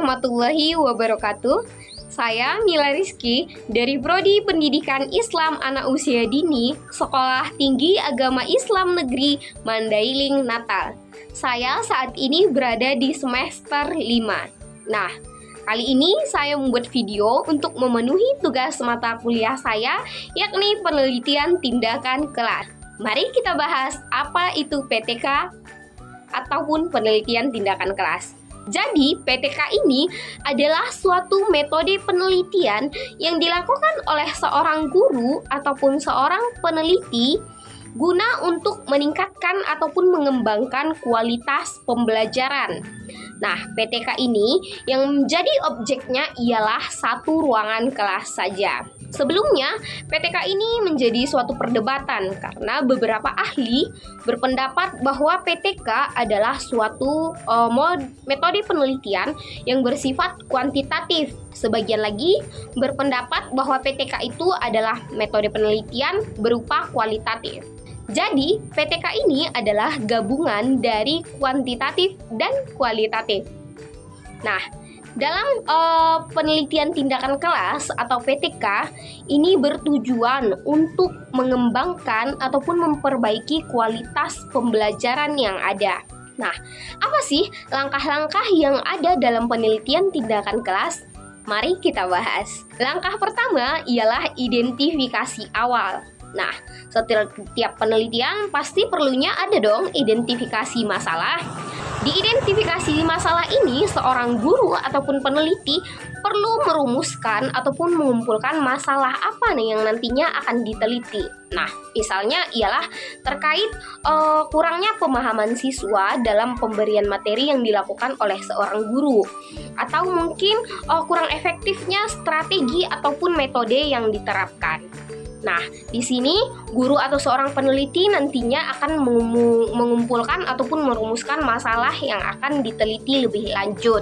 warahmatullahi wabarakatuh. Saya Mila Rizky dari Prodi Pendidikan Islam Anak Usia Dini, Sekolah Tinggi Agama Islam Negeri Mandailing, Natal. Saya saat ini berada di semester 5. Nah, kali ini saya membuat video untuk memenuhi tugas mata kuliah saya, yakni penelitian tindakan kelas. Mari kita bahas apa itu PTK ataupun penelitian tindakan kelas. Jadi, PTK ini adalah suatu metode penelitian yang dilakukan oleh seorang guru ataupun seorang peneliti guna untuk meningkatkan ataupun mengembangkan kualitas pembelajaran. Nah, PTK ini yang menjadi objeknya ialah satu ruangan kelas saja. Sebelumnya, PTK ini menjadi suatu perdebatan karena beberapa ahli berpendapat bahwa PTK adalah suatu metode penelitian yang bersifat kuantitatif. Sebagian lagi berpendapat bahwa PTK itu adalah metode penelitian berupa kualitatif. Jadi, PTK ini adalah gabungan dari kuantitatif dan kualitatif. Nah, dalam penelitian tindakan kelas atau PTK ini bertujuan untuk mengembangkan ataupun memperbaiki kualitas pembelajaran yang ada. Nah, apa sih langkah-langkah yang ada dalam penelitian tindakan kelas? Mari kita bahas. Langkah pertama ialah identifikasi awal. Nah, setiap penelitian pasti perlunya ada dong identifikasi masalah. Di identifikasi masalah ini, seorang guru ataupun peneliti perlu merumuskan ataupun mengumpulkan masalah apa nih yang nantinya akan diteliti. Nah, misalnya ialah terkait kurangnya pemahaman siswa dalam pemberian materi yang dilakukan oleh seorang guru, atau mungkin kurang efektifnya strategi ataupun metode yang diterapkan. Nah, di sini guru atau seorang peneliti nantinya akan mengumpulkan ataupun merumuskan masalah yang akan diteliti lebih lanjut.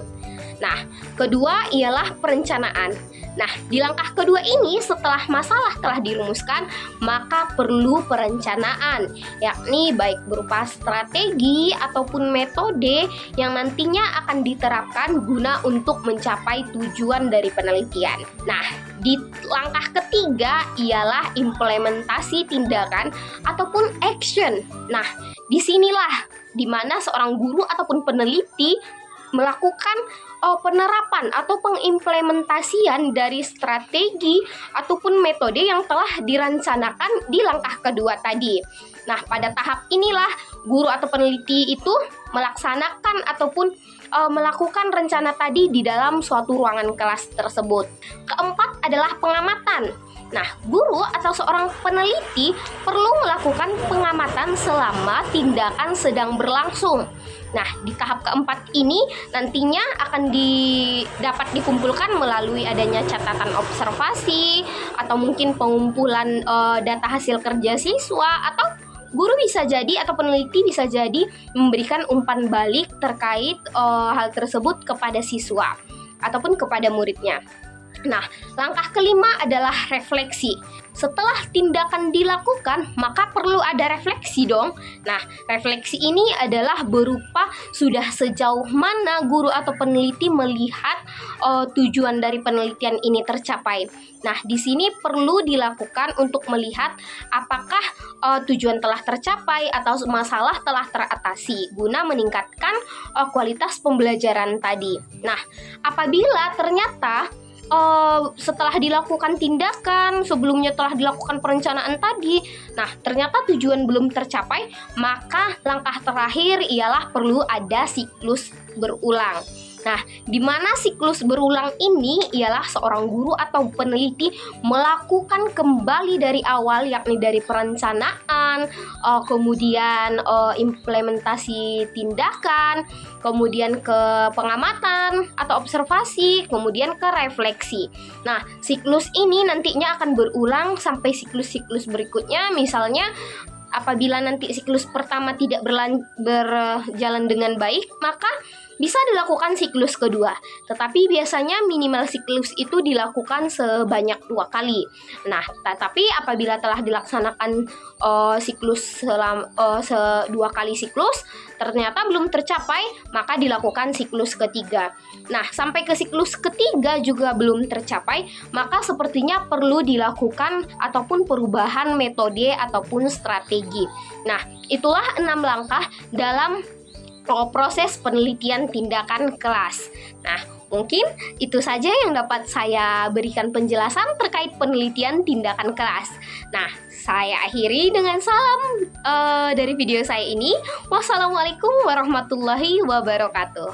Nah, kedua ialah perencanaan. Nah, di langkah kedua ini setelah masalah telah dirumuskan, maka perlu perencanaan, yakni baik berupa strategi ataupun metode yang nantinya akan diterapkan guna untuk mencapai tujuan dari penelitian. Nah, di langkah ketiga ialah implementasi tindakan ataupun action. Nah, disinilah di mana seorang guru ataupun peneliti melakukan penerapan atau pengimplementasian dari strategi ataupun metode yang telah dirancanakan di langkah kedua tadi. Nah, pada tahap inilah guru atau peneliti itu melaksanakan ataupun melakukan rencana tadi di dalam suatu ruangan kelas tersebut. Keempat adalah pengamatan. Nah, guru atau seorang peneliti perlu melakukan pengamatan selama tindakan sedang berlangsung. Nah, di tahap keempat ini nantinya akan dapat dikumpulkan melalui adanya catatan observasi atau mungkin pengumpulan data hasil kerja siswa, atau guru bisa jadi atau peneliti bisa jadi memberikan umpan balik terkait hal tersebut kepada siswa ataupun kepada muridnya. Nah, langkah kelima adalah refleksi. Setelah tindakan dilakukan, maka perlu ada refleksi dong. Nah, refleksi ini adalah berupa sudah sejauh mana guru atau peneliti melihat tujuan dari penelitian ini tercapai. Nah, di sini perlu dilakukan untuk melihat apakah tujuan telah tercapai atau masalah telah teratasi guna meningkatkan kualitas pembelajaran tadi. Nah, apabila ternyata setelah dilakukan tindakan, sebelumnya telah dilakukan perencanaan tadi, nah ternyata tujuan belum tercapai, maka langkah terakhir ialah perlu ada siklus berulang. Nah, di mana siklus berulang ini ialah seorang guru atau peneliti melakukan kembali dari awal, yakni dari perencanaan, kemudian implementasi tindakan, kemudian ke pengamatan atau observasi, kemudian ke refleksi. Nah, siklus ini nantinya akan berulang sampai siklus-siklus berikutnya. Misalnya, apabila nanti siklus pertama tidak berjalan dengan baik, maka bisa dilakukan siklus kedua, tetapi biasanya minimal siklus itu dilakukan sebanyak 2 kali. Nah, tetapi apabila telah dilaksanakan siklus 2 kali siklus, ternyata belum tercapai, maka dilakukan siklus ketiga. Nah, sampai ke siklus ketiga juga belum tercapai, maka sepertinya perlu dilakukan ataupun perubahan metode ataupun strategi. Nah, itulah 6 langkah dalam proses penelitian tindakan kelas. Nah, mungkin itu saja yang dapat saya berikan penjelasan terkait penelitian tindakan kelas. Nah, saya akhiri dengan salam dari video saya ini. Wassalamualaikum warahmatullahi wabarakatuh.